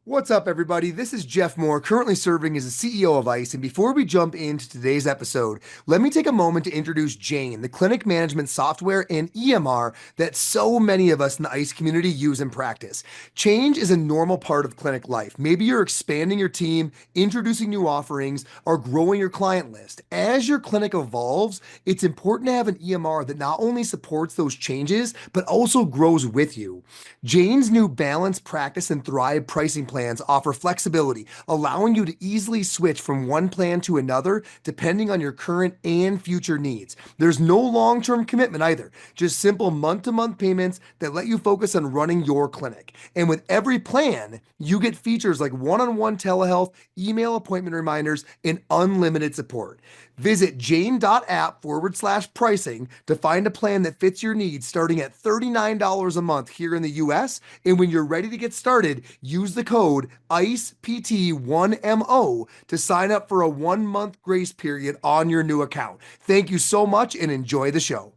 What's up, everybody? This is Jeff Moore, currently serving as the CEO of ICE. And before we jump into today's episode, let me take a moment to introduce Jane, the clinic management software and EMR that so many of us in the ICE community use in practice. Change is a normal part of clinic life. Maybe you're expanding your team, introducing new offerings, or growing your client list. As your clinic evolves, it's important to have an EMR that not only supports those changes, but also grows with you. Jane's new Balance, Practice, and Thrive pricing plans offer flexibility, allowing you to easily switch from one plan to another depending on your current and future needs. There's no long-term commitment either, just simple month-to-month payments that let you focus on running your clinic. And with every plan, you get features like one-on-one telehealth, email appointment reminders, and unlimited support. Visit jane.app/pricing to find a plan that fits your needs starting at $39 a month here in the US. And when you're ready to get started, use the code ICEPT1MO to sign up for a 1-month grace period on your new account. Thank you so much and enjoy the show.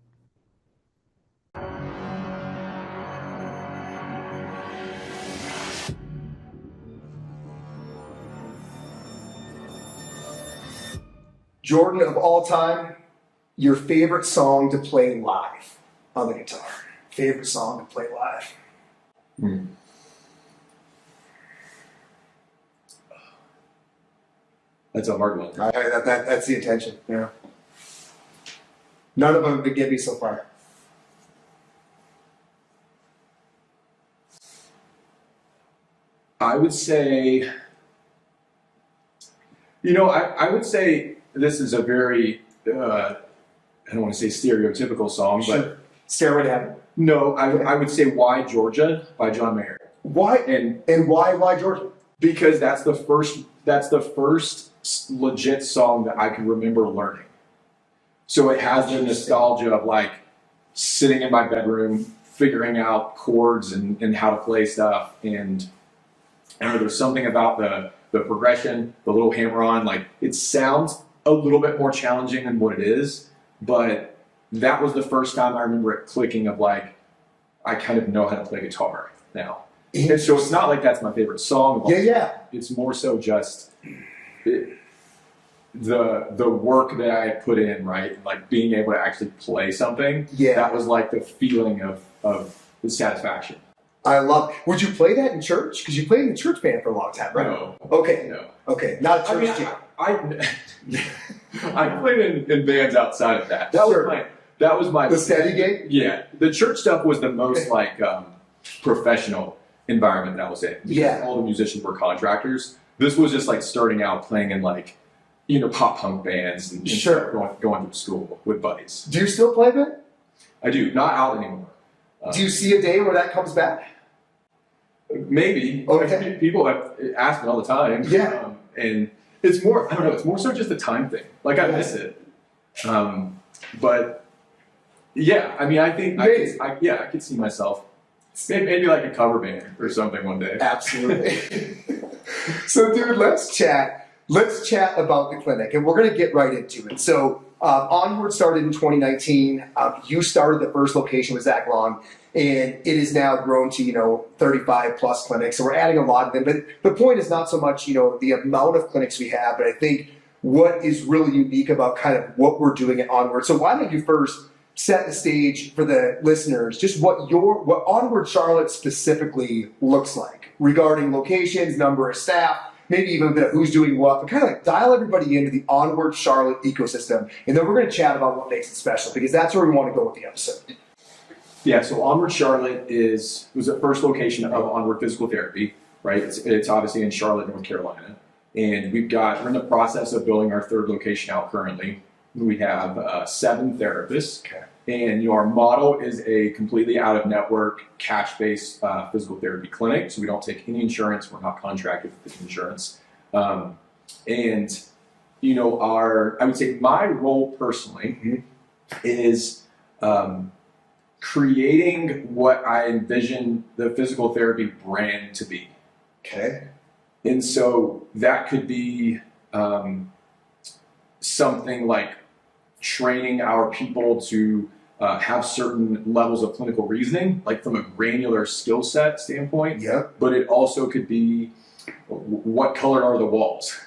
Jordan, of all time, your favorite song to play live on the guitar. Favorite song to play live. That's a hard one. That's the intention. Yeah. None of them have been given me so far. I would say, I would say this is a very, I don't want to say stereotypical song, but Stairway to Heaven. no, I would say Why Georgia by John Mayer. Why and why Georgia? Because that's the first legit song that I can remember learning. So it has the nostalgia of like sitting in my bedroom, figuring out chords and how to play stuff. And I don't know, there's something about the progression, the little hammer on, like it sounds a little bit more challenging than what it is, but that was the first time I remember it clicking of like, I kind of know how to play guitar now. And so it's not like that's my favorite song. Yeah. It's more so just the work that I had put in, right? Like being able to actually play something. Yeah. That was like the feeling of the satisfaction. I love. Would you play that in church? Because you played in the church band for a long time, right? No. Okay. No. Okay. Not a church jam. I played in bands outside of that. That was my the steady gig. Yeah, the church stuff was the most like professional environment that I was in. Yeah, all the musicians were contractors. This was just like starting out playing in like pop punk bands and sure. going to school with buddies. Do you still play that? I do, not out anymore. Do you see a day where that comes back? Maybe. Okay. People have asked me all the time. Yeah. And it's more, I don't know, it's more so just a time thing. Like I miss it. But yeah, I mean, I think I could see myself maybe like a cover band or something one day. Absolutely. So dude, let's chat about the clinic and we're going to get right into it. So Onward started in 2019. You started the first location with Zach Long, and it has now grown to 35 plus clinics. So we're adding a lot of them. But the point is not so much the amount of clinics we have, but I think what is really unique about kind of what we're doing at Onward. So why don't you first set the stage for the listeners, just what Onward Charlotte specifically looks like regarding locations, number of staff, maybe even a bit of who's doing what, but kind of like dial everybody into the Onward Charlotte ecosystem. And then we're going to chat about what makes it special, because that's where we want to go with the episode. Yeah, so Onward Charlotte was the first location of Onward Physical Therapy, right? It's obviously in Charlotte, North Carolina. And we're in the process of building our third location out currently. We have 7 therapists. Okay. And our model is a completely out-of-network, cash-based physical therapy clinic. So we don't take any insurance. We're not contracted with insurance. I would say my role personally is creating what I envision the physical therapy brand to be. Okay. And so that could be something like training our people to have certain levels of clinical reasoning, like from a granular skill set standpoint. Yeah. But it also could be what color are the walls,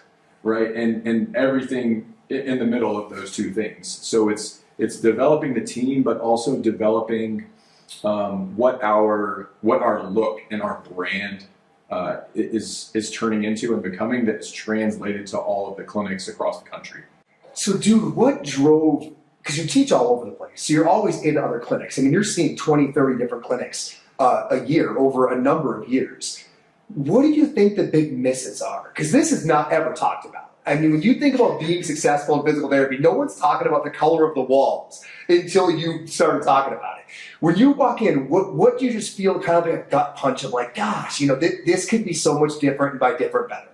right? And everything in the middle of those two things. So it's developing the team, but also developing what our look and our brand is turning into and becoming, that is translated to all of the clinics across the country. So, dude, what drove, because you teach all over the place, so you're always in other clinics. I mean, you're seeing 20, 30 different clinics a year over a number of years. What do you think the big misses are? Because this is not ever talked about. I mean, when you think about being successful in physical therapy, no one's talking about the color of the walls until you started talking about it. When you walk in, what do you just feel kind of like a gut punch of like, gosh, you know, this could be so much different and by different better?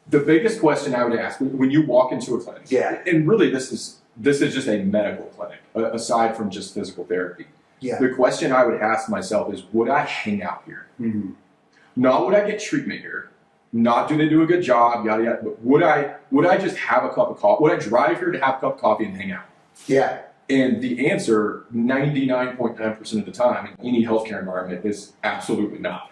The biggest question I would ask when you walk into a clinic, and really this is just a medical clinic, aside from just physical therapy. Yeah. The question I would ask myself is, would I hang out here? Mm-hmm. Not would I get treatment here, not do they do a good job, yada yada, but would I just have a cup of coffee? Would I drive here to have a cup of coffee and hang out? Yeah. And the answer, 99.9% of the time in any healthcare environment, is absolutely not.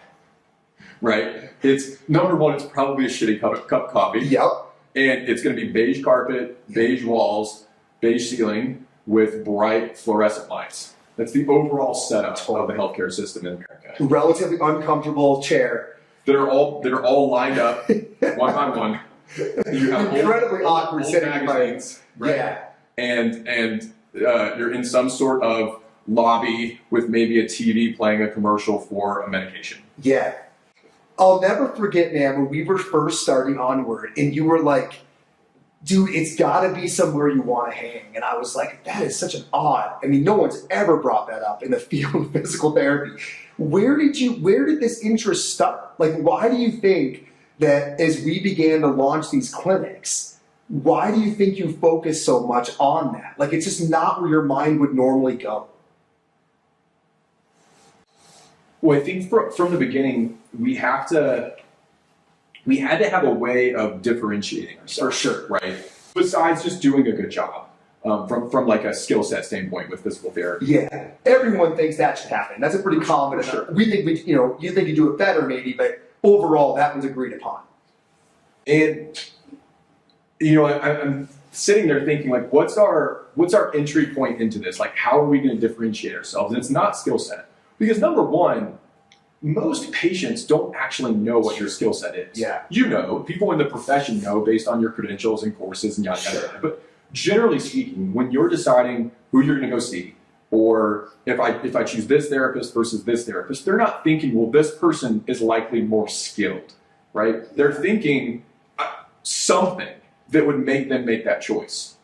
Right? It's number one, it's probably a shitty cup of coffee. Yep. And it's going to be beige carpet, beige walls, beige ceiling with bright fluorescent lights. That's the overall setup of the healthcare system in America. Relatively uncomfortable chair. That are all lined up one by one. You have incredibly awkward old sitting magazines, right? Yeah. And you're in some sort of lobby with maybe a TV playing a commercial for a medication. Yeah. I'll never forget, man, when we were first starting Onward and you were like, dude, it's got to be somewhere you want to hang. And I was like, that is such an odd. I mean, no one's ever brought that up in the field of physical therapy. Where did this interest start? Like, why do you think that as we began to launch these clinics, why do you think you focus so much on that? Like, it's just not where your mind would normally go. Well, I think from the beginning, we had to have a way of differentiating ourselves. For sure. Right? Besides just doing a good job from like a skill set standpoint with physical therapy. Yeah. Everyone thinks that should happen. That's a pretty common. Sure. We think you think you do it better maybe, but overall that was agreed upon. And I'm sitting there thinking, like, what's our entry point into this? Like, how are we going to differentiate ourselves? And it's not skill set. Because number one, most patients don't actually know what your skill set is. Yeah. People in the profession know based on your credentials and courses and yada, yada, yada. But generally speaking, when you're deciding who you're going to go see, or if I choose this therapist versus this therapist, they're not thinking, well, this person is likely more skilled, right? They're thinking something that would make them make that choice.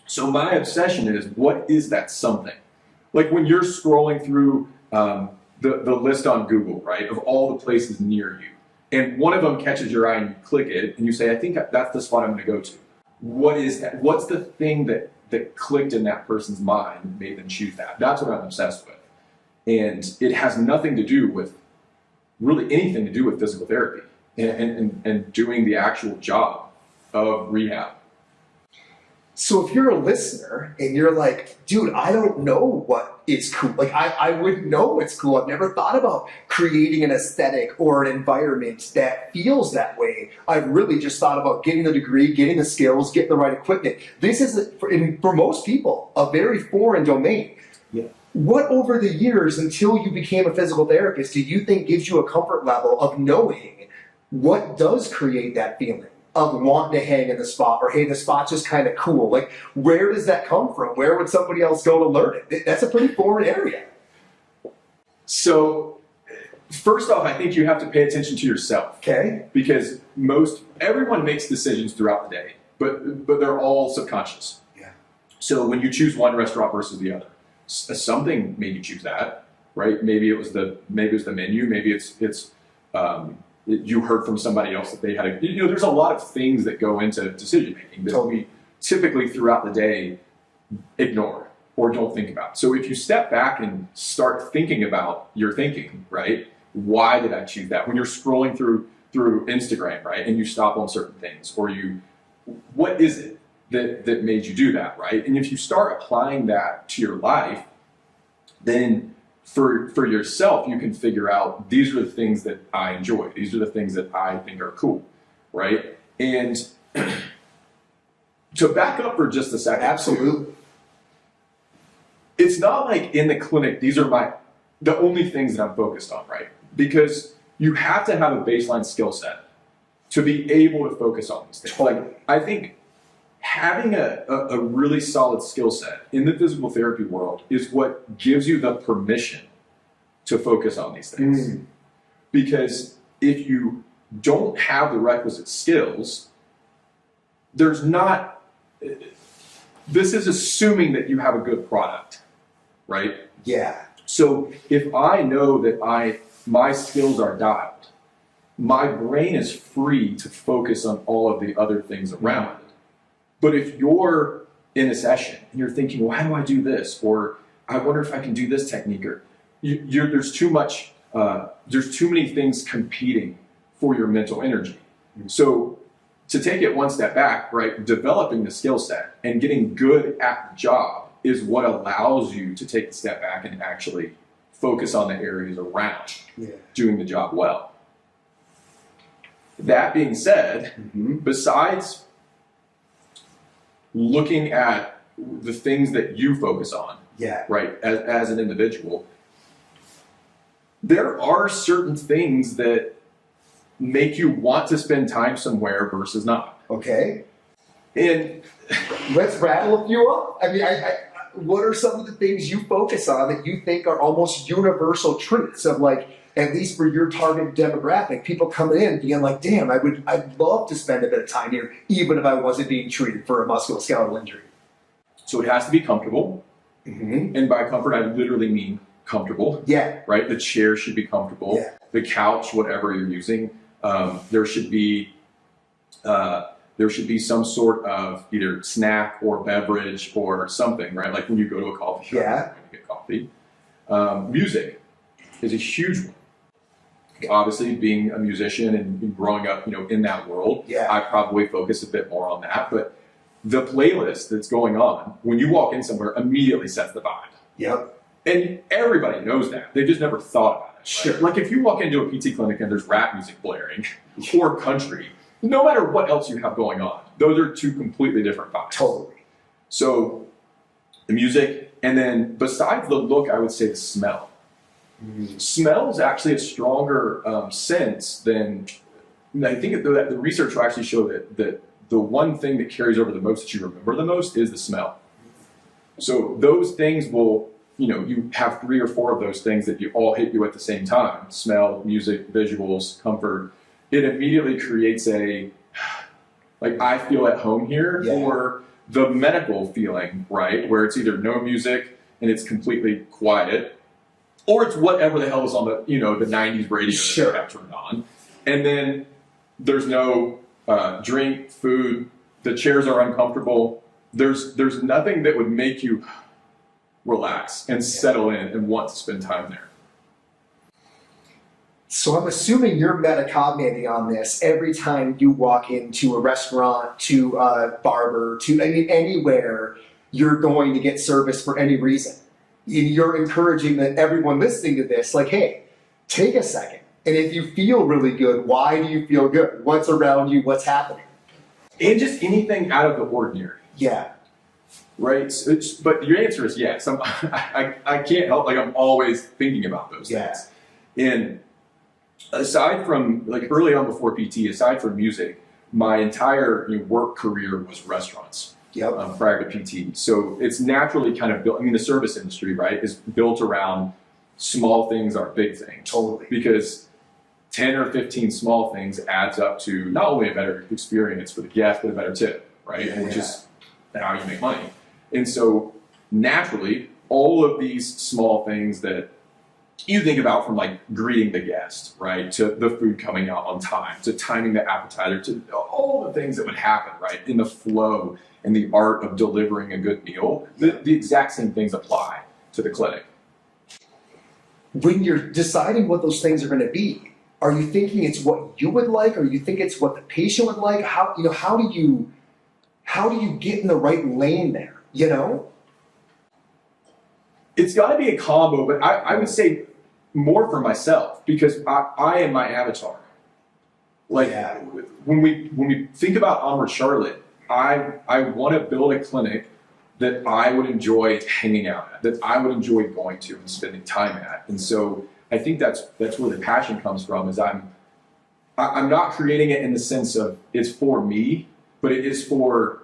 So my obsession is, what is that something? Like when you're scrolling through the list on Google, right, of all the places near you, and one of them catches your eye and you click it and you say, I think that's the spot I'm going to go to. What is that? What's the thing that clicked in that person's mind and made them choose that? That's what I'm obsessed with. And it has nothing to do with, really anything to do with physical therapy and doing the actual job of rehab. So if you're a listener and you're like, dude, I don't know what is cool. Like, I wouldn't know it's cool. I've never thought about creating an aesthetic or an environment that feels that way. I've really just thought about getting the degree, getting the skills, getting the right equipment. This is, for most people, a very foreign domain. Yeah. What over the years until you became a physical therapist do you think gives you a comfort level of knowing what does create that feeling of wanting to hang in the spot, or hey, the spot's just kind of cool? Like, where does that come from? Where would somebody else go to learn it? That's a pretty foreign area. So, first off, I think you have to pay attention to yourself. Okay. Because everyone makes decisions throughout the day, but they're all subconscious. Yeah. So when you choose one restaurant versus the other, something made you choose that, right? Maybe it was the menu. Maybe it's you heard from somebody else that they had there's a lot of things that go into decision making that we typically throughout the day ignore or don't think about. So if you step back and start thinking about your thinking, right? Why did I choose that? When you're scrolling through Instagram, right? And you stop on certain things, or what is it that made you do that, right? And if you start applying that to your life, then for yourself, you can figure out these are the things that I enjoy. These are the things that I think are cool, right? And to back up for just a second. Absolutely. It's not like in the clinic, these are the only things that I'm focused on, right? Because you have to have a baseline skill set to be able to focus on these things. Like, I think having a really solid skill set in the physical therapy world is what gives you the permission to focus on these things. Because if you don't have the requisite skills, this is assuming that you have a good product, right? Yeah. So if I know that my skills are dialed, my brain is free to focus on all of the other things around it. But if you're in a session and you're thinking, well, how do I do this? Or I wonder if I can do this technique, or there's too many things competing for your mental energy. So to take it one step back, right, developing the skill set and getting good at the job is what allows you to take a step back and actually focus on the areas around doing the job well. That being said, besides looking at the things that you focus on, right, as an individual, there are certain things that make you want to spend time somewhere versus not. Okay. And let's rattle a few up. I mean, what are some of the things you focus on that you think are almost universal truths of, like, at least for your target demographic, people coming in being like, damn, I'd love to spend a bit of time here, even if I wasn't being treated for a musculoskeletal injury. So it has to be comfortable. And by comfort, I literally mean comfortable. Yeah. Right? The chair should be comfortable. Yeah. The couch, whatever you're using, there should be some sort of either snack or beverage or something, right? Like when you go to a coffee shop, you're going to get coffee. Music is a huge one. Obviously, being a musician and growing up, in that world, I probably focus a bit more on that. But the playlist that's going on when you walk in somewhere immediately sets the vibe. Yep. And everybody knows that. They just never thought about it. Right? Sure. Like if you walk into a PT clinic and there's rap music blaring or country, no matter what else you have going on, those are two completely different vibes. Totally. So the music, and then besides the look, I would say the smell. Smell is actually a stronger sense than, I think that the research will actually show that the one thing that carries over the most, that you remember the most, is the smell. So those things will, you have 3 or 4 of those things that you all hit you at the same time: smell, music, visuals, comfort. It immediately creates I feel at home here, or the medical feeling, right? Where it's either no music and it's completely quiet, or it's whatever the hell is on the, the 90s radio that you have turned on. And then there's no drink, food, the chairs are uncomfortable. There's nothing that would make you relax and settle in and want to spend time there. So I'm assuming you're metacogniting on this every time you walk into a restaurant, to a barber, anywhere you're going to get service for any reason. You're encouraging that everyone listening to this, like, hey, take a second. And if you feel really good, why do you feel good? What's around you? What's happening? And just anything out of the ordinary. Yeah. Right? But your answer is yes. I can't help, I'm always thinking about those things. And aside from, early on before PT, aside from music, my entire work career was restaurants. Prior to PT. So it's naturally kind of built, the service industry, right, is built around small things are big things. Totally. Because 10 or 15 small things adds up to not only a better experience for the guest, but a better tip, right? Which is how you make money. And so naturally, all of these small things that you think about, from greeting the guest, right, to the food coming out on time, to timing the appetizer, to all the things that would happen, right, in the flow and the art of delivering a good meal, the exact same things apply to the clinic. When you're deciding what those things are going to be, are you thinking it's what you would like, or you think it's what the patient would like? How do you get in the right lane there? It's got to be a combo, but I would say more for myself because I am my avatar. Like when we think about Onward Charlotte, I want to build a clinic that I would enjoy hanging out at, that I would enjoy going to and spending time at. And so I think that's where the passion comes from. Is I'm not creating it in the sense of it's for me, but it is for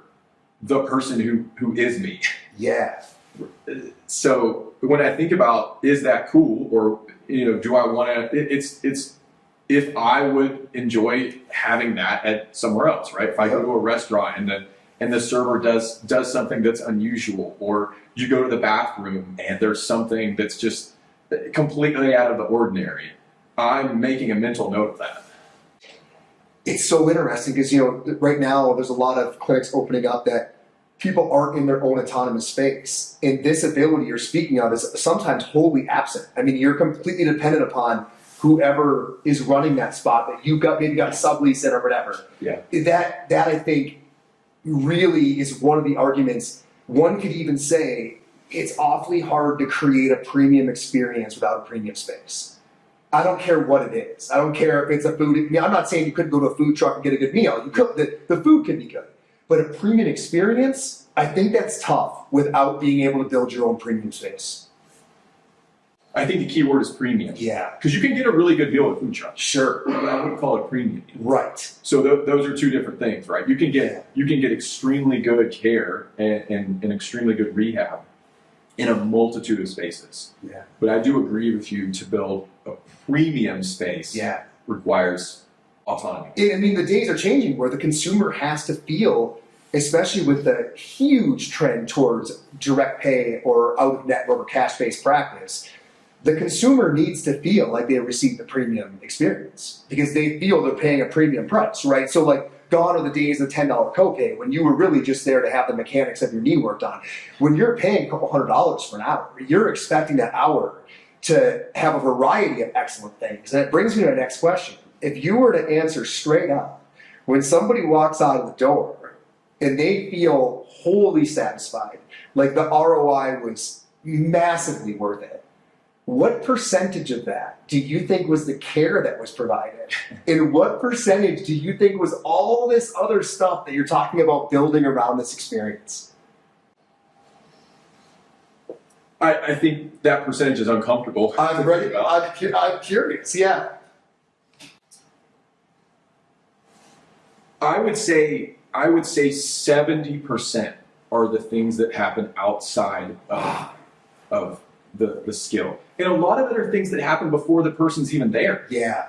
the person who is me. Yeah. So when I think about is that cool, or do I want to? It's if I would enjoy having that at somewhere else, right? If I go to a restaurant and the server does something that's unusual, or you go to the bathroom and there's something that's just completely out of the ordinary, I'm making a mental note of that. It's so interesting because, right now there's a lot of clinics opening up that people aren't in their own autonomous space. And this ability you're speaking of is sometimes wholly absent. I mean, you're completely dependent upon whoever is running that spot that you've maybe got a sublease in or whatever. Yeah. That I think really is one of the arguments. One could even say it's awfully hard to create a premium experience without a premium space. I don't care what it is. I don't care if it's a food. I'm not saying you couldn't go to a food truck and get a good meal. You could. The food could be good. But a premium experience, I think that's tough without being able to build your own premium space. I think the key word is premium. Yeah. Because you can get a really good deal at a food truck. Sure. But I wouldn't call it premium. Right. So those are two different things, right? You can get extremely good care and extremely good rehab in a multitude of spaces. Yeah. But I do agree with you, to build a premium space requires autonomy. I mean, the days are changing where the consumer has to feel, especially with the huge trend towards direct pay or out-of-network or cash-based practice, the consumer needs to feel like they received the premium experience because they feel they're paying a premium price, right? So like, gone are the days of the $10 copay when you were really just there to have the mechanics of your knee worked on. When you're paying a couple $100s for an hour, you're expecting that hour to have a variety of excellent things. And it brings me to the next question. If you were to answer straight up, when somebody walks out of the door and they feel wholly satisfied, like the ROI was massively worth it, what percentage of that do you think was the care that was provided? And what percentage do you think was all this other stuff that you're talking about building around this experience? I think that percentage is uncomfortable. I'm ready. I'm curious. Yeah. I would say 70% are the things that happen outside of the skill. And a lot of it are things that happen before the person's even there. Yeah.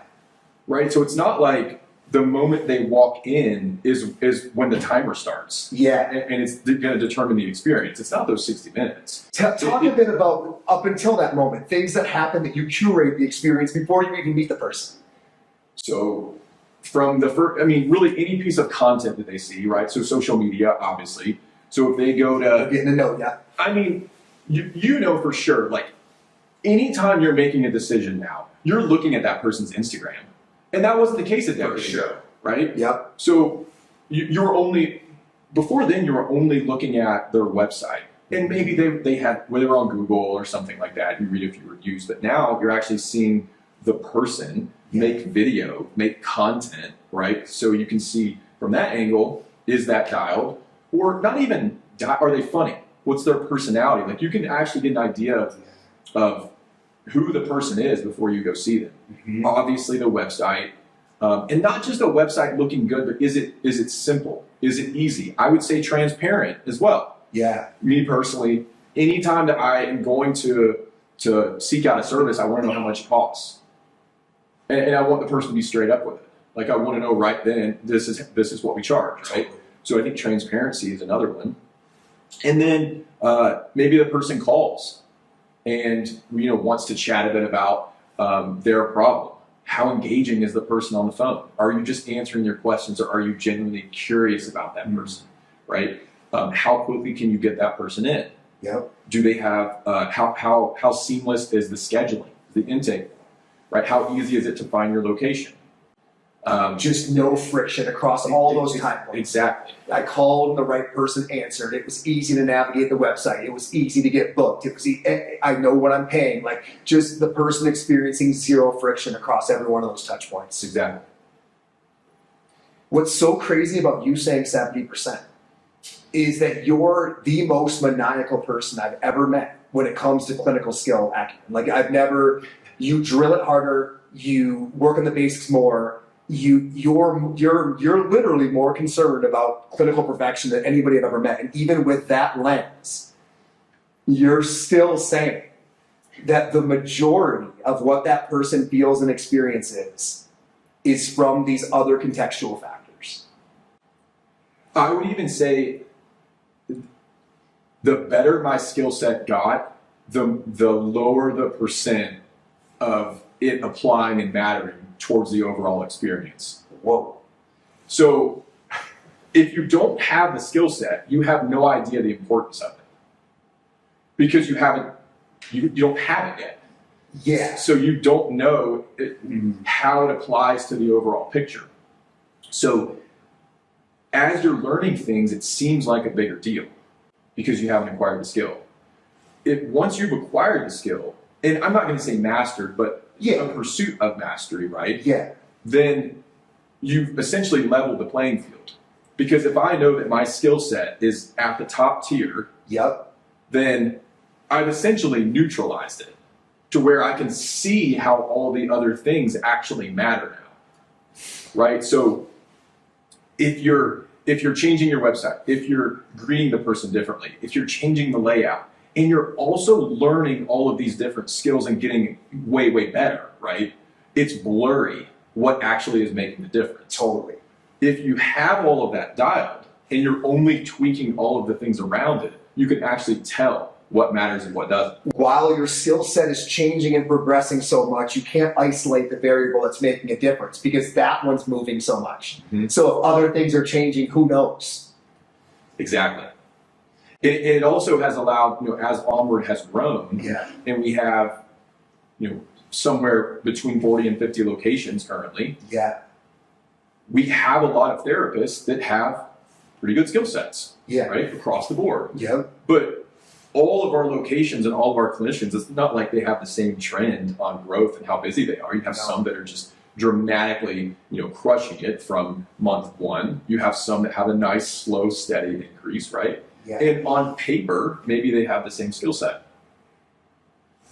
Right? So it's not like the moment they walk in is when the timer starts. Yeah. And it's going to determine the experience. It's not those 60 minutes. Talk a bit about, up until that moment, things that happen that you curate the experience before you even meet the person. So from the first, really any piece of content that they see, right? So social media, obviously. So if they go to... Getting to know, yeah. You know for sure, like, anytime you're making a decision now, you're looking at that person's Instagram. And that wasn't the case at that show, right? Yep. So you were only, before then, you were only looking at their website. And maybe they were on Google or something like that. You read a few reviews. But now you're actually seeing the person make video, make content, right? So you can see from that angle, is that dialed? Or not even, are they funny? What's their personality? Like, you can actually get an idea of who the person is before you go see them. Mm-hmm. Obviously, the website, and not just a website looking good, but is it simple? Is it easy? I would say transparent as well. Yeah. Me personally, anytime that I am going to seek out a service, I want to know how much it costs, and I want the person to be straight up with it. Like, I want to know right then, this is what we charge, right? So I think transparency is another one. And then maybe the person calls and wants to chat a bit about their problem. How engaging is the person on the phone? Are you just answering their questions, or are you genuinely curious about that person, right? How quickly can you get that person in? Yep. Do they have how seamless is the scheduling, the intake, right? How easy is it to find your location? Just no friction across all those time points. Exactly. I called, the right person answered. It was easy to navigate the website. It was easy to get booked. It was I know what I'm paying. Like, just the person experiencing zero friction across every one of those touch points. Exactly. What's so crazy about you saying 70% is that you're the most maniacal person I've ever met when it comes to clinical skill acumen. Like, you drill it harder, you work on the basics more. You're literally more concerned about clinical perfection than anybody I've ever met. And even with that lens, you're still saying that the majority of what that person feels and experiences is from these other contextual factors. I would even say the better my skill set got, the lower the percent of it applying and mattering towards the overall experience. Whoa. So if you don't have the skill set, you have no idea the importance of it. Because you don't have it yet. Yeah. So you don't know how it applies to the overall picture. So as you're learning things, it seems like a bigger deal because you haven't acquired the skill. Once you've acquired the skill, and I'm not going to say mastered, but a pursuit of mastery, right? Yeah. Then you've essentially leveled the playing field. Because if I know that my skill set is at the top tier, then I've essentially neutralized it to where I can see how all the other things actually matter now, right? So if you're changing your website, if you're greeting the person differently, if you're changing the layout, and you're also learning all of these different skills and getting way, way better, right? It's blurry what actually is making the difference. Totally. If you have all of that dialed and you're only tweaking all of the things around it, you can actually tell what matters and what doesn't. While your skill set is changing and progressing so much, you can't isolate the variable that's making a difference because that one's moving so much. Mm-hmm. So if other things are changing, who knows? Exactly. It also has allowed, as Onward has grown, and we have, somewhere between 40 and 50 locations currently. Yeah. We have a lot of therapists that have pretty good skill sets, right, across the board. Yeah. But all of our locations and all of our clinicians, it's not like they have the same trend on growth and how busy they are. You have some that are just dramatically, crushing it from month one. You have some that have a nice, slow, steady increase, right? Yeah. And on paper, maybe they have the same skill set.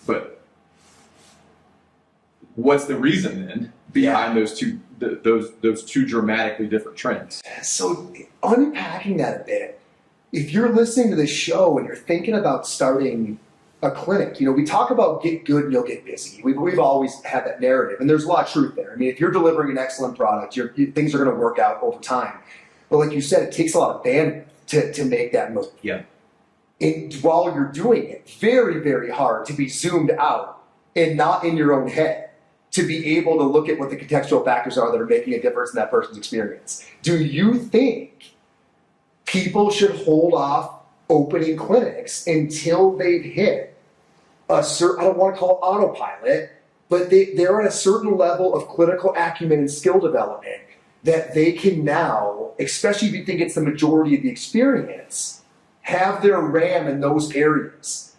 But what's the reason then behind those two dramatically different trends? So unpacking that a bit, if you're listening to this show and you're thinking about starting a clinic, we talk about get good and you'll get busy. We've always had that narrative, and there's a lot of truth there. I mean, if you're delivering an excellent product, things are going to work out over time. But like you said, it takes a lot of bandwidth to make that move. Yeah. And while you're doing it, very, very hard to be zoomed out and not in your own head, to be able to look at what the contextual factors are that are making a difference in that person's experience. Do you think people should hold off opening clinics until they've hit a certain, I don't want to call it autopilot, but they're at a certain level of clinical acumen and skill development that they can now, especially if you think it's the majority of the experience, have their RAM in those areas?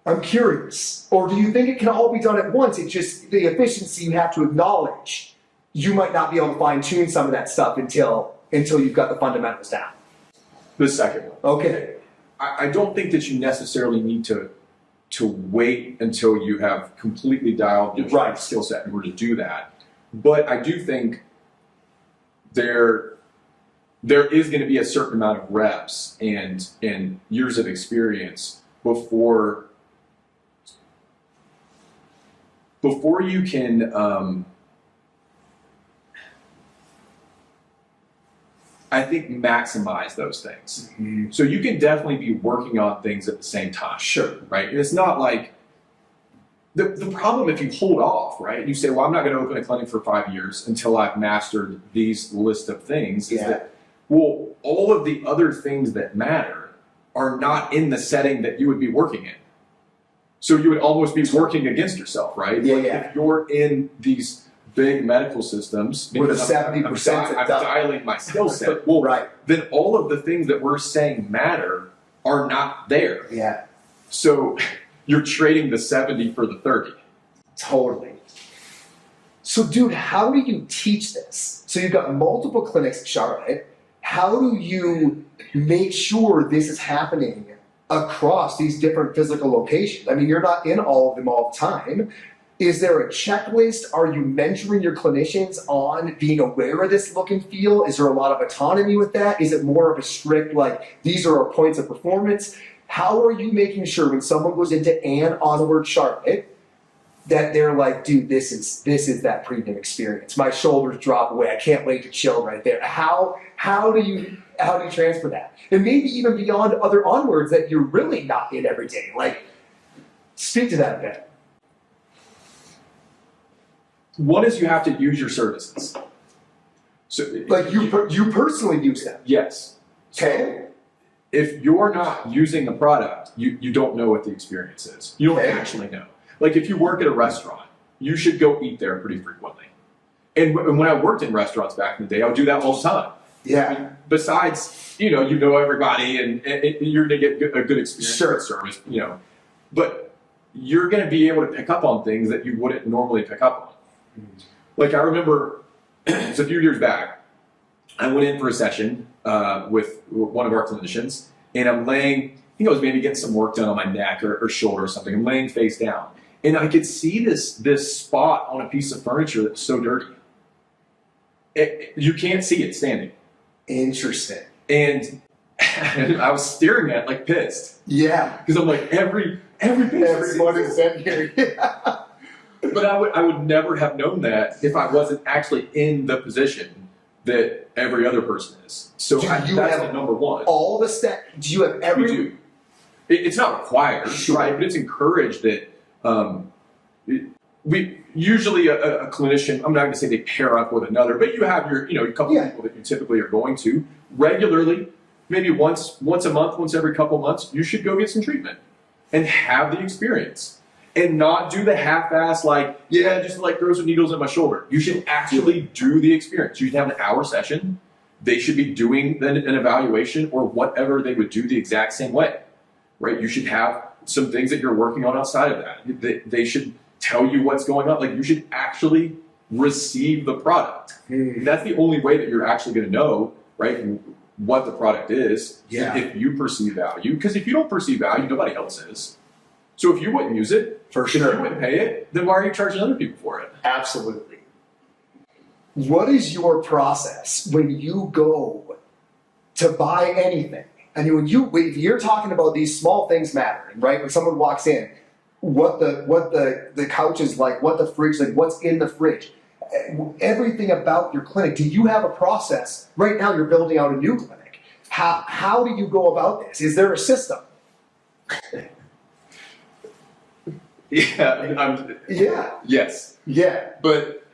I'm curious. Or do you think it can all be done at once? It's just the efficiency you have to acknowledge. You might not be able to fine tune some of that stuff until you've got the fundamentals down. The second one. Okay. I don't think that you necessarily need to wait until you have completely dialed your skill set in order to do that. But I do think there is going to be a certain amount of reps and years of experience before you can I think maximize those things. Mm-hmm. So you can definitely be working on things at the same time. Sure. Right? And it's not like the problem if you hold off, right? You say, well, I'm not going to open a clinic for 5 years until I've mastered these list of things. Is that, well, all of the other things that matter are not in the setting that you would be working in. So you would almost be working against yourself, right? Yeah, like if you're in these big medical systems, Where the because 70% I'm dialing my skill set. Well, right. Then all of the things that we're saying matter are not there. Yeah. So you're trading the 70 for the 30. Totally. So, dude, how do you teach this? So you've got multiple clinics in Charlotte. How do you make sure this is happening across these different physical locations? I mean, you're not in all of them all the time. Is there a checklist? Are you mentoring your clinicians on being aware of this look and feel? Is there a lot of autonomy with that? Is it more of a strict, like, these are our points of performance? How are you making sure when someone goes into Ann Onward Charlotte that they're like, dude, this is that premium experience. My shoulders drop away. I can't wait to chill right there. How do you transfer that? And maybe even beyond other onwards that you're really not in every day. Like, speak to that a bit. One is you have to use your services. So, like you personally use them. Yes. Okay. So if you're not using the product, you don't know what the experience is. You don't actually know. Like if you work at a restaurant, you should go eat there pretty frequently. And when I worked in restaurants back in the day, I would do that all the time. Yeah. I mean, besides, you know everybody and you're going to get a good experience Sure. with service, but you're going to be able to pick up on things that you wouldn't normally pick up on. Mm-hmm. Like I remember, it's a few years back, I went in for a session with one of our clinicians, and I'm laying, I think I was maybe getting some work done on my neck or shoulder or something. I'm laying face down. And I could see this spot on a piece of furniture that was so dirty. You can't see it standing. Interesting. And I was staring at it like pissed. Yeah. Because I'm like, everybody's in here. Yeah. But I would never have known that if I wasn't actually in the position that every other person is. So that's the number one. All the steps. Do you have every? We do. It's not required, right? But it's encouraged that we usually a clinician. I'm not going to say they pair up with another, but you have your a couple people that you typically are going to regularly, maybe once a month, once every couple months. You should go get some treatment and have the experience. And not do the half-ass just like throw some needles in my shoulder. You should actually do the experience. You should have an hour session. They should be doing an evaluation or whatever they would do the exact same way, right? You should have some things that you're working on outside of that. They should tell you what's going on. Like you should actually receive the product. Mm-hmm. That's the only way that you're actually going to know, right, what the product is if you perceive value. Because if you don't perceive value, nobody else is. So if you wouldn't use it, for sure, if you wouldn't pay it, then why are you charging other people for it? Absolutely. What is your process when you go to buy anything? I mean, if you're talking about these small things mattering, right? When someone walks in, what the couch is like, what the fridge is like, what's in the fridge, everything about your clinic. Do you have a process? Right now, you're building out a new clinic. How do you go about this? Is there a system? Yes. Yeah. But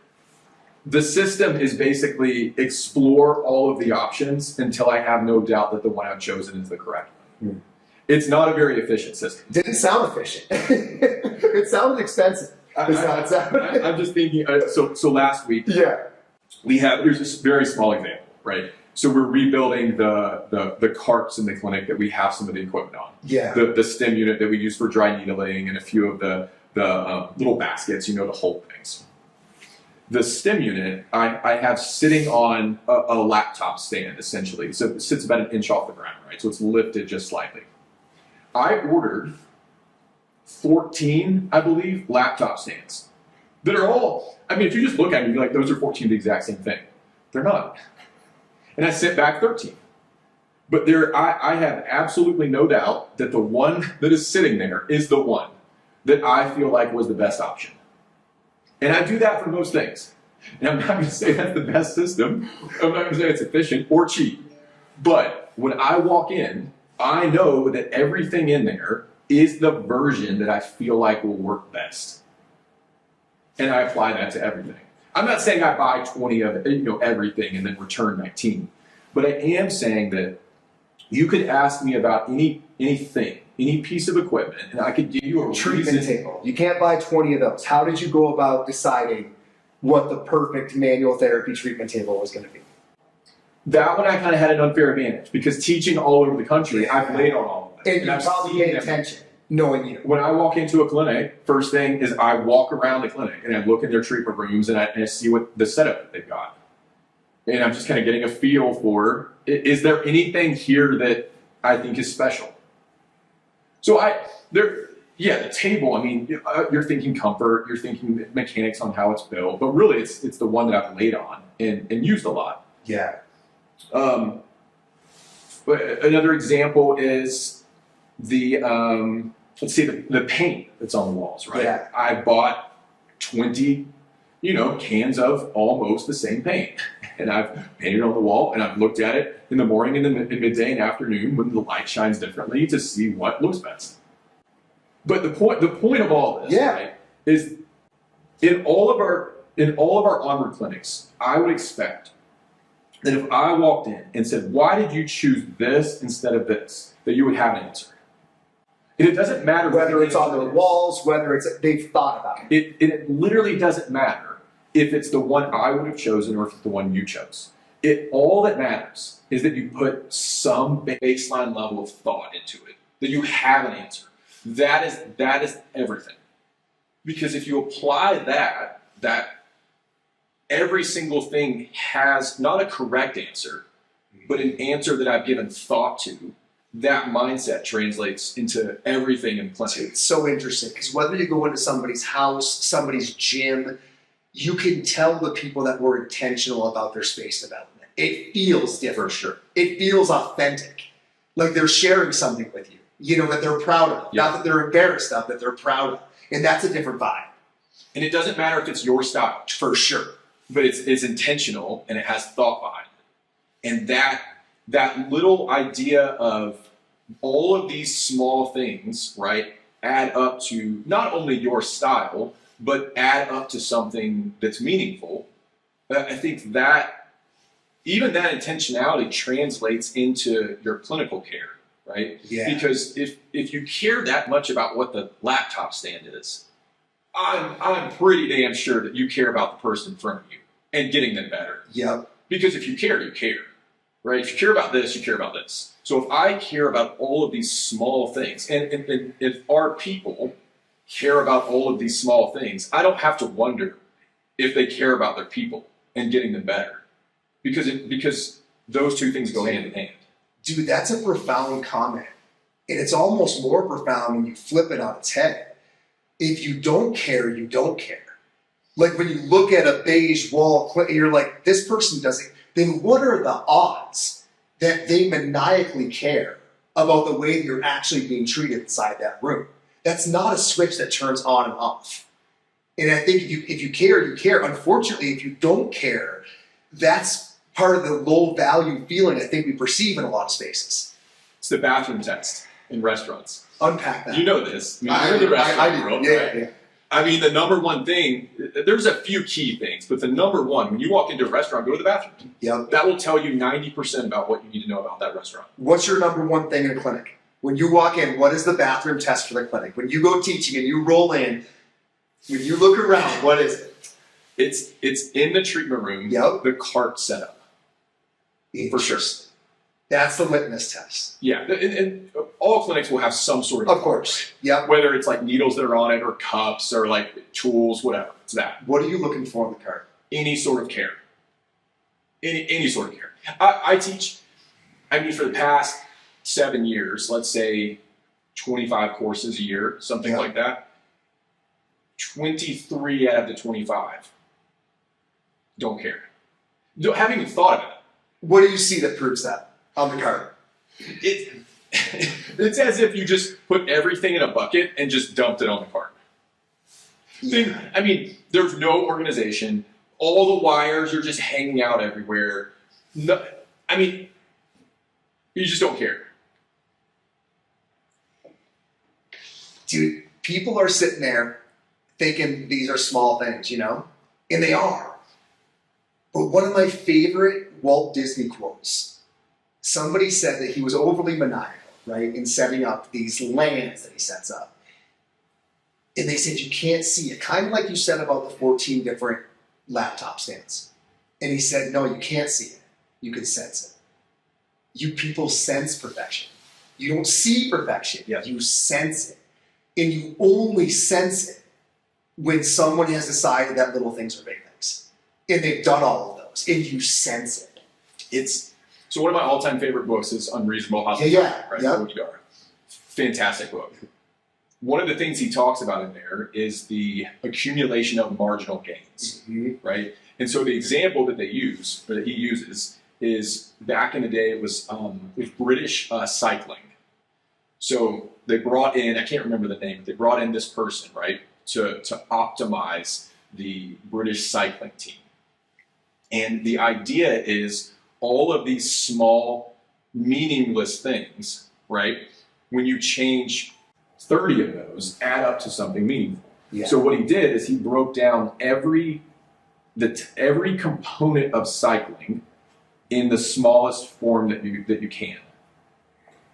the system is basically explore all of the options until I have no doubt that the one I've chosen is the correct one. It's not a very efficient system. Didn't sound efficient. It sounded expensive. I'm just thinking, so last week, here's this very small example, right? So we're rebuilding the carts in the clinic that we have some of the equipment on. Yeah. The stem unit that we use for dry needling and a few of the little baskets, the hold things. The stem unit I have sitting on a laptop stand, essentially. So it sits about an inch off the ground, right? So it's lifted just slightly. I ordered 14, I believe, laptop stands that are all, I mean, if you just look at them, you'd be like, those are 14 the exact same thing. They're not. And I sent back 13. But I have absolutely no doubt that the one that is sitting there is the one that I feel like was the best option. And I do that for most things. And I'm not going to say that's the best system. I'm not going to say it's efficient or cheap. But when I walk in, I know that everything in there is the version that I feel like will work best. And I apply that to everything. I'm not saying I buy 20 of everything and then return 19. But I am saying that you could ask me about anything, any piece of equipment, and I could give you a treatment table. You can't buy 20 of those. How did you go about deciding what the perfect manual therapy treatment table was going to be. That one I kind of had an unfair advantage because teaching all over the country, I've laid on all of them. And you probably pay attention, knowing you. When I walk into a clinic, first thing is I walk around the clinic and I look in their treatment rooms and I see what the setup that they've got. And I'm just kind of getting a feel for, is there anything here that I think is special? So the table, I mean, you're thinking comfort, you're thinking mechanics on how it's built, but really it's the one that I've laid on and used a lot. Yeah. But another example is the paint that's on the walls, right? Yeah. I bought 20, cans of almost the same paint. And I've painted it on the wall and I've looked at it in the morning and in midday and afternoon when the light shines differently to see what looks best. But the point of all this, right, is in all of our onward clinics, I would expect that if I walked in and said, why did you choose this instead of this, that you would have an answer. And it doesn't matter whether it's on the walls, whether they've thought about it. It literally doesn't matter if it's the one I would have chosen or if it's the one you chose. All that matters is that you put some baseline level of thought into it, that you have an answer. That is everything. Because if you apply that every single thing has not a correct answer, but an answer that I've given thought to, that mindset translates into everything in clinic. It's so interesting because whether you go into somebody's house, somebody's gym, you can tell the people that were intentional about their space development. It feels different. For sure. It feels authentic. Like they're sharing something with you, that they're proud of. Yeah. Not that they're embarrassed of, that they're proud of. And that's a different vibe. And it doesn't matter if it's your style. For sure. But it's intentional and it has thought behind it. And that little idea of all of these small things, right, add up to not only your style, but add up to something that's meaningful. I think that even that intentionality translates into your clinical care, right? Yeah. Because if you care that much about what the laptop stand is, I'm pretty damn sure that you care about the person in front of you and getting them better. Yep. Because if you care, right? If you care about this, you care about this. So if I care about all of these small things, and if our people care about all of these small things, I don't have to wonder if they care about their people and getting them better. Because those two things go hand in hand. Dude, that's a profound comment. And it's almost more profound when you flip it on its head. If you don't care, you don't care. Like when you look at a beige wall, you're like, this person doesn't. Then what are the odds that they maniacally care about the way you're actually being treated inside that room? That's not a switch that turns on and off. And I think if you care, you care. Unfortunately, if you don't care, that's part of the low value feeling I think we perceive in a lot of spaces. It's the bathroom test in restaurants. Unpack that. You know this. You're in the restaurant world, right? Yeah. I mean, the number one thing, there's a few key things, but the number one, when you walk into a restaurant, go to the bathroom. Yep. That will tell you 90% about what you need to know about that restaurant. What's your number one thing in a clinic? When you walk in, what is the bathroom test for the clinic? When you go teaching and you roll in, when you look around, what is it? It's in the treatment room, Yep. the cart setup. For sure. That's the litmus test. Yeah, and all clinics will have some sort of Of course. Yep. whether it's like needles that are on it or cups or like tools, whatever. It's that. What are you looking for in the cart? Any sort of care. Any sort of care. I teach, for the past 7 years, let's say 25 courses a year, something like that. 23 out of the 25 don't care. Haven't even thought of it. What do you see that proves that on the cart? It's as if you just put everything in a bucket and just dumped it on the cart. Yeah. There's no organization. All the wires are just hanging out everywhere. No, you just don't care. Dude, people are sitting there thinking these are small things, and they are. But one of my favorite Walt Disney quotes, somebody said that he was overly maniacal, right, in setting up these lands that he sets up. And they said you can't see it. Kind of like you said about the 14 different laptop stands. And he said, no, you can't see it. You can sense it. You people sense perfection. You don't see perfection. Yes. You sense it. And you only sense it when someone has decided that little things are big things. And they've done all of those. And you sense it. So one of my all-time favorite books is Unreasonable Hospitality. Yeah. Right? Yep. Coach Gar. Fantastic book. One of the things he talks about in there is the accumulation of marginal gains, right? And so the example that they use, or that he uses, is back in the day it was British cycling. So they brought in, I can't remember the name, but they brought in this person, right, to optimize the British cycling team. And the idea is all of these small, meaningless things, right, when you change 30 of those, add up to something meaningful. Yeah. So what he did is he broke down every component of cycling in the smallest form that you can,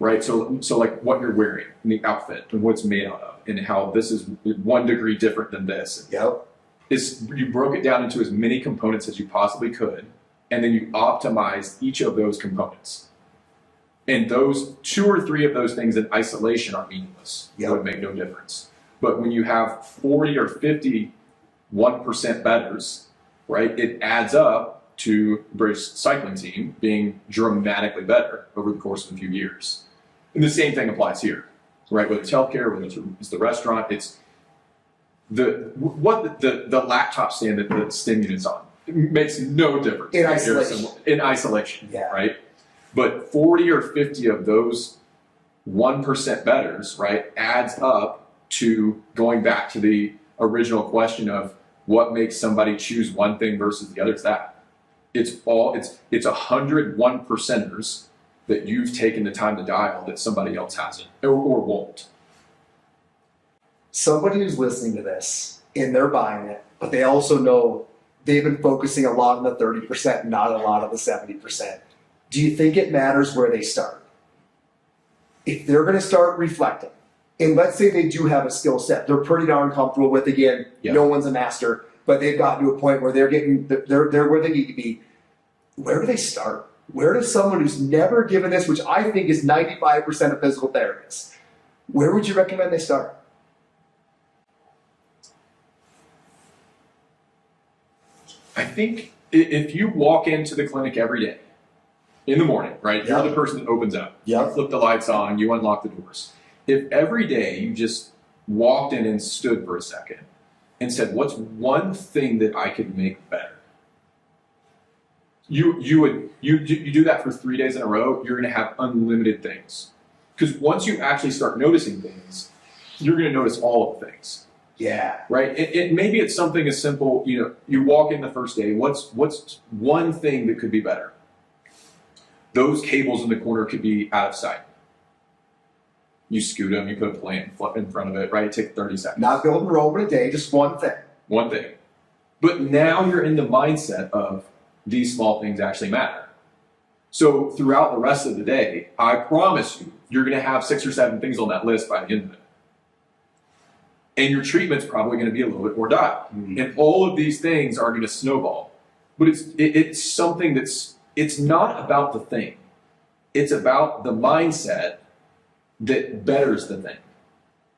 right? So like what you're wearing, and the outfit, and what it's made out of, and how this is 1 degree different than this. Yep. You broke it down into as many components as you possibly could, and then you optimized each of those components. And those 2 or 3 of those things in isolation are meaningless. Yep. It would make no difference. But when you have 40 or 50 1% betters, right, it adds up to the British cycling team being dramatically better over the course of a few years. And the same thing applies here, right? Whether it's healthcare, whether it's the restaurant, it's the laptop stand that the stimulant's on. It makes no difference. In isolation. In isolation, Yeah. right? But 40 or 50 of those 1% betters, right, adds up to going back to the original question of what makes somebody choose one thing versus the other. It's that. It's 100 1%ers that you've taken the time to dial that somebody else hasn't or won't. Somebody who's listening to this and they're buying it, but they also know they've been focusing a lot on the 30%, not a lot on the 70%. Do you think it matters where they start? If they're going to start reflecting, and let's say they do have a skill set they're pretty darn comfortable with, again, Yeah. No one's a master, but they've gotten to a point where they're where they need to be. Where do they start? Where does someone who's never given this, which I think is 95% of physical therapists, where would you recommend they start? I think if you walk into the clinic every day, in the morning, right? Yeah. You're the person that opens up. Yeah. You flip the lights on, you unlock the doors. If every day you just walked in and stood for a second and said, what's one thing that I could make better? You do that for 3 days in a row, you're gonna have unlimited things. Because once you actually start noticing things, you're gonna notice all of the things. Yeah. Right? Maybe it's something as simple, you walk in the first day, what's one thing that could be better? Those cables in the corner could be out of sight. You scoot them, you put a plant in front of it, right? It takes 30 seconds. Not building Rome in a day, just one thing. One thing. But now you're in the mindset of these small things actually matter. So throughout the rest of the day, I promise you're going to have 6 or 7 things on that list by the end of it. And your treatment's probably going to be a little bit more dialed. Mm-hmm. And all of these things are going to snowball. But it's something it's not about the thing. It's about the mindset that betters the thing,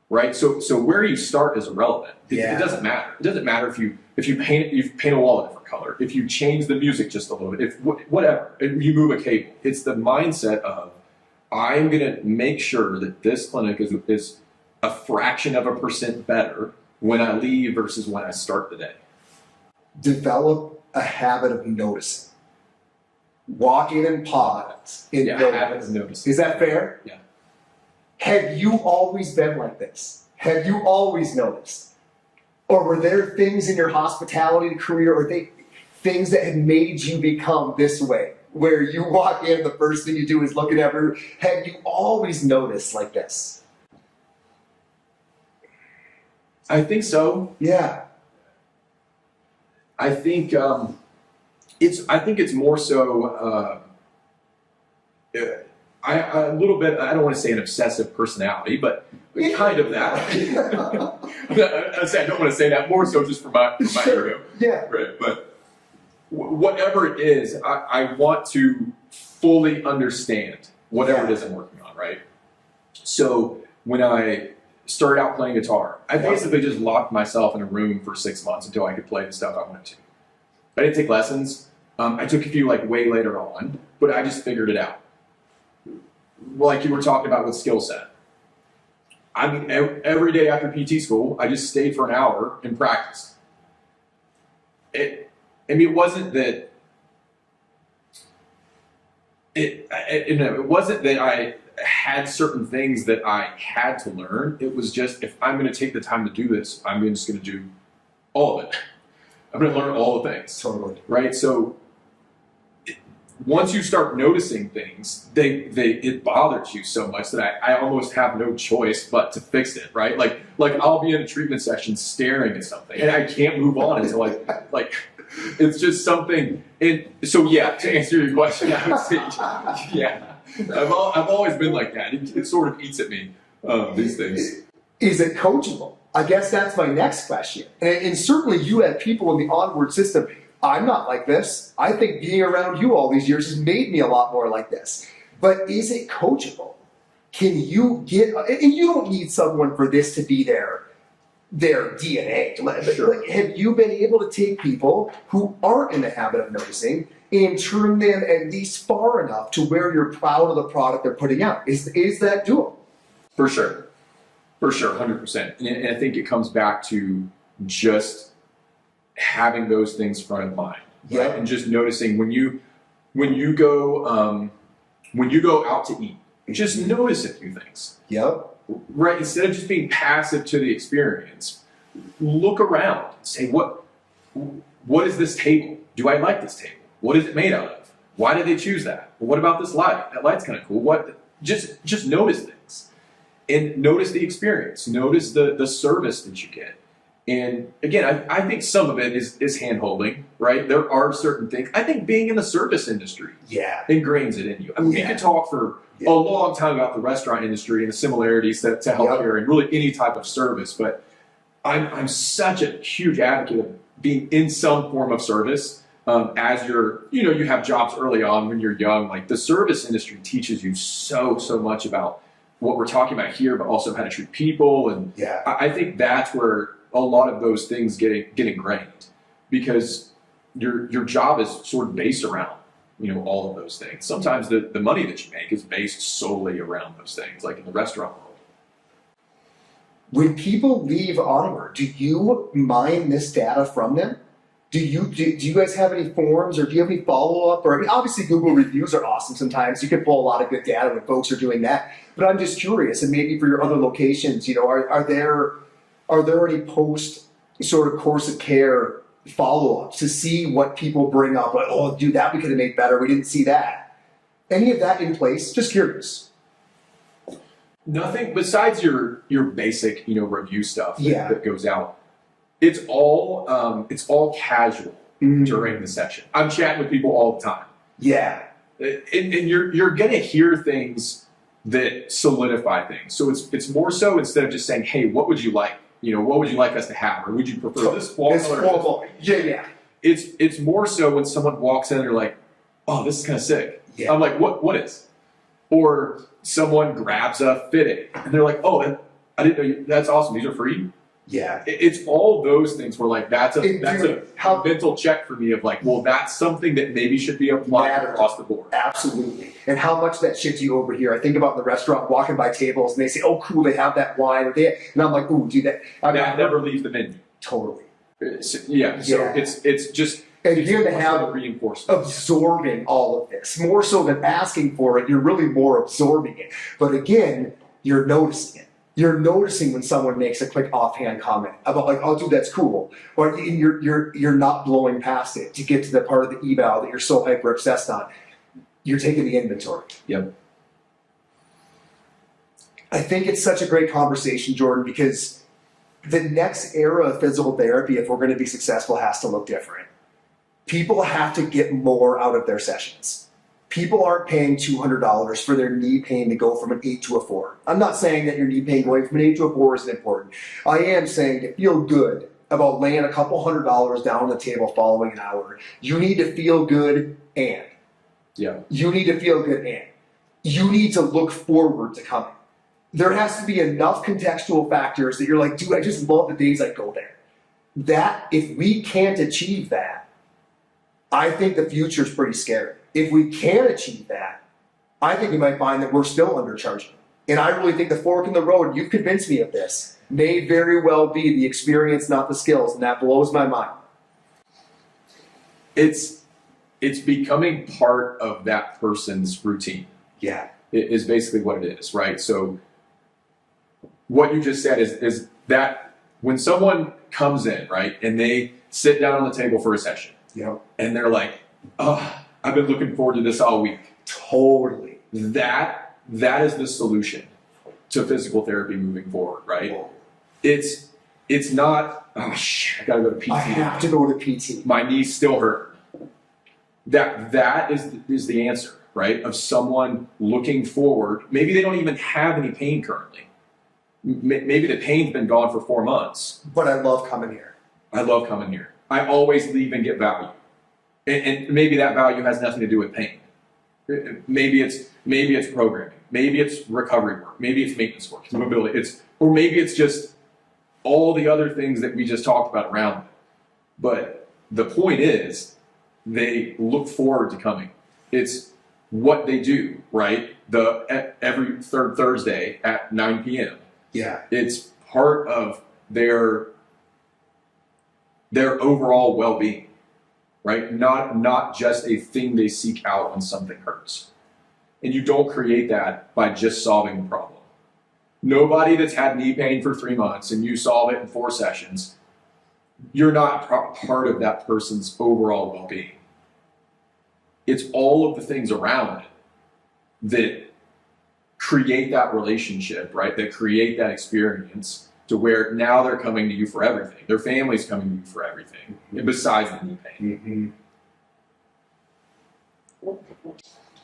right? So where you start is irrelevant. It doesn't matter. It doesn't matter if you paint a wall a different color, if you change the music just a little bit, whatever, if you move a cable. It's the mindset of I'm going to make sure that this clinic is a fraction of a % better when I leave versus when I start the day. Develop a habit of noticing. Walking in pods. Habit of noticing. Is that fair? Yeah. Have you always been like this? Have you always noticed? Or were there things in your hospitality career or things that had made you become this way? Where you walk in, the first thing you do is look at everyone. Have you always noticed like this? I think so. Yeah. I think it's more so a little bit. I don't want to say an obsessive personality, but kind of that. I don't want to say that, more so just for my ego. Yeah. Right. But whatever it is, I want to fully understand whatever it is I'm working on, right? So when I started out playing guitar, I basically just locked myself in a room for 6 months until I could play the stuff I wanted to. I didn't take lessons. I took a few like way later on, but I just figured it out. Like you were talking about with skill set. I mean, every day after PT school, I just stayed for an hour and practiced. It wasn't that. It wasn't that I had certain things that I had to learn. It was just, if I'm going to take the time to do this, I'm just going to do all of it. I'm going to learn all the things. Totally. Right? So once you start noticing things, it bothers you so much that I almost have no choice but to fix it, right? Like I'll be in a treatment session staring at something and I can't move on until like it's just something. And so yeah, to answer your question, I would say yeah. I've always been like that. It sort of eats at me, these things. Is it coachable? I guess that's my next question. And certainly you have people in the onward system. I'm not like this. I think being around you all these years has made me a lot more like this. But is it coachable? Can you get, and you don't need someone for this to be their DNA. Sure. Like, have you been able to take people who aren't in the habit of noticing and turn them at least far enough to where you're proud of the product they're putting out? Is that doable? For sure, 100%. And I think it comes back to just having those things front of mind, right? Yeah. And just noticing when you go out to eat, just notice a few things. Yep. Right, instead of just being passive to the experience, look around and say, what is this table? Do I like this table? What is it made out of? Why did they choose that? Well, what about this light? That light's kind of cool. Just notice things. And notice the experience. Notice the service that you get. And again, I think some of it is hand-holding, right? There are certain things. I think being in the service industry ingrains it in you. I mean, we could talk for a long time about the restaurant industry and the similarities to healthcare and really any type of service, but I'm such a huge advocate of being in some form of service as you have jobs early on when you're young. Like the service industry teaches you so much about what we're talking about here, but also how to treat people. And I think that's where a lot of those things get ingrained, because your job is sort of based around all of those things. Sometimes the money that you make is based solely around those things, like in the restaurant world. When people leave Onward, do you mine this data from them? Do you guys have any forms, or do you have any follow-up? Or I mean, obviously Google reviews are awesome sometimes. You can pull a lot of good data when folks are doing that. But I'm just curious, and maybe for your other locations, are there any post sort of course of care follow-ups to see what people bring up? Like, oh, dude, that we could have made better. We didn't see that. Any of that in place? Just curious. Nothing besides your basic review stuff that goes out. It's all casual during the session. I'm chatting with people all the time. Yeah, and you're gonna hear things that solidify things. So it's more so, instead of just saying, hey, what would you like? What would you like us to have? Or would you prefer this wall color? Yeah. It's more so when someone walks in and they're like, oh, this is kind of sick. Yeah. I'm like, what is? Or someone grabs a fitting and they're like, oh, I didn't know that's awesome. These are free. Yeah. It's all those things where like that's a mental check for me of like, well, that's something that maybe should be applied across the board. Absolutely. And how much that shifts you over here. I think about in the restaurant, walking by tables, and they say, oh, cool, they have that wine. And I'm like, ooh, dude, that never leaves the menu. Totally. So it's just... And you're going to have reinforcement. Absorbing all of this. More so than asking for it, you're really more absorbing it. But again, you're noticing it. You're noticing when someone makes a quick offhand comment about like, oh, dude, that's cool. Or you're not blowing past it to get to the part of the eval that you're so hyper obsessed on. You're taking the inventory. Yep. I think it's such a great conversation, Jordan, because the next era of physical therapy, if we're going to be successful, has to look different. People have to get more out of their sessions. People aren't paying $200 for their knee pain to go from an 8 to a 4. I'm not saying that your knee pain going from an 8 to a 4 isn't important. I am saying to feel good about laying a couple $100 down on the table following an hour, you need to feel good and. Yeah. You need to feel good and. You need to look forward to coming. There has to be enough contextual factors that you're like, dude, I just love the days I go there. That, if we can't achieve that, I think the future is pretty scary. If we can achieve that, I think we might find that we're still undercharging. And I really think the fork in the road, you've convinced me of this, may very well be the experience, not the skills, and that blows my mind. It's becoming part of that person's routine. Yeah. It is basically what it is, right? So what you just said is that when someone comes in, right, and they sit down on the table for a session, and they're like, oh, I've been looking forward to this all week. Totally. That is the solution to physical therapy moving forward, right? It's not, oh shit, I gotta go to PT. I have to go to PT. My knees still hurt. That is the answer, right? Of someone looking forward. Maybe they don't even have any pain currently. Maybe the pain's been gone for 4 months. But I love coming here. I love coming here. I always leave and get value. And maybe that value has nothing to do with pain. Maybe it's programming. Maybe it's recovery work. Maybe it's maintenance work. It's mobility. Or maybe it's just all the other things that we just talked about around it. But the point is, they look forward to coming. It's what they do, right? Every third Thursday at 9 p.m. Yeah. It's part of their overall well-being. Right? Not just a thing they seek out when something hurts. And you don't create that by just solving the problem. Nobody that's had knee pain for 3 months and you solve it in 4 sessions, you're not part of that person's overall well-being. It's all of the things around it that create that relationship, right? That create that experience to where now they're coming to you for everything. Their family's coming to you for everything, and besides the knee pain.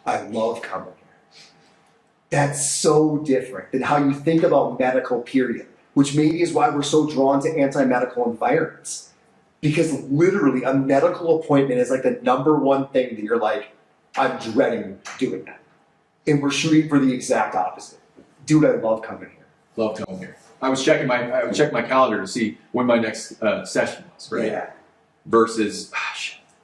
I love coming here. That's so different than how you think about medical, period, which maybe is why we're so drawn to anti-medical environments. Because literally a medical appointment is like the #1 thing that you're like, I'm dreading doing that. And we're shooting for the exact opposite. Dude, I love coming here. Love coming here. I was checking my calendar to see when my next session was, right? Yeah. Versus,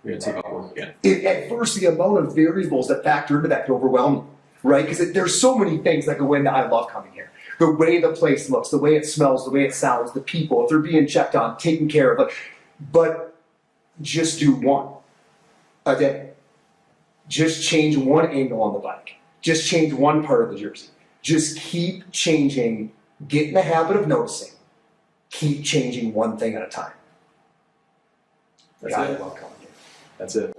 we're gonna take off work again. At first, the amount of variables that factor into that can overwhelm you, right? Because there's so many things that go into I love coming here. The way the place looks, the way it smells, the way it sounds, the people, if they're being checked on, taken care of. But just do one a day. Just change one angle on the bike. Just change one part of the jersey. Just keep changing. Get in the habit of noticing. Keep changing one thing at a time. That's it. That's it.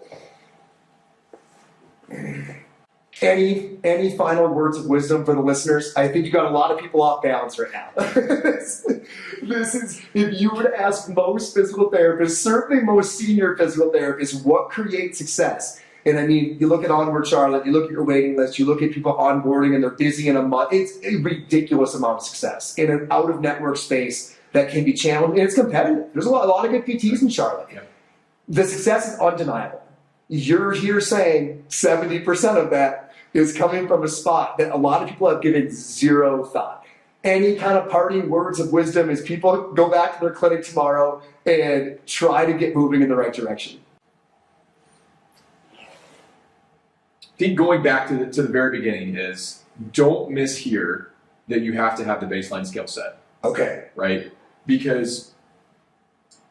Any final words of wisdom for the listeners? I think you got a lot of people off balance right now. This is, if you were to ask most physical therapists, certainly most senior physical therapists, what creates success? And I mean, you look at Onward Charlotte, you look at your waiting list, you look at people onboarding and they're busy in a month. It's a ridiculous amount of success in an out-of-network space that can be challenged, and it's competitive. There's a lot of good PTs in Charlotte. Yeah. The success is undeniable. You're here saying 70% of that is coming from a spot that a lot of people have given zero thought. Any kind of parting words of wisdom as people go back to their clinic tomorrow and try to get moving in the right direction? I think going back to the very beginning is don't mishear that you have to have the baseline skill set. Okay. Right? Because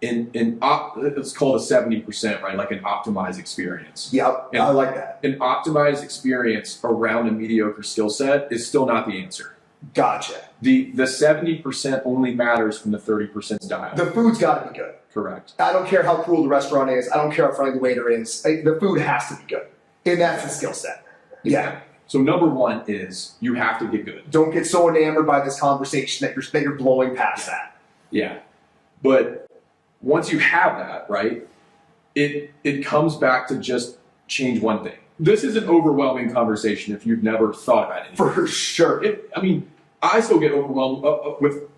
let's call it a 70%, right? Like an optimized experience. Yep, I like that. An optimized experience around a mediocre skill set is still not the answer. Gotcha. The 70% only matters when the 30% dial. The food's got to be good. Correct. I don't care how cool the restaurant is. I don't care how friendly the waiter is. The food has to be good. And that's the skill set. Yeah. So #1 is you have to get good. Don't get so enamored by this conversation that you're blowing past that. Yeah. But once you have that, right, it comes back to just change one thing. this is an overwhelming conversation if you've never thought about it. For sure. I still get overwhelmed with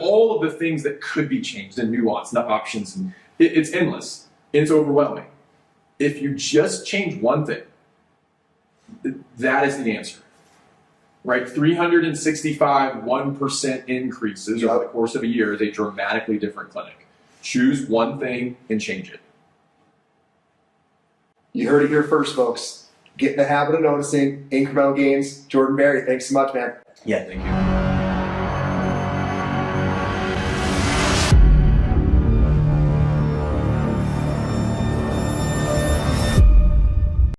all of the things that could be changed and nuance, the options, and it's endless. It's overwhelming. If you just change one thing, that is the answer. Right? 365 1% increases over the course of a year is a dramatically different clinic. Choose one thing and change it. You heard it here first, folks. Get in the habit of noticing incremental gains. Jordan Berry, thanks so much, man. Yeah, thank you.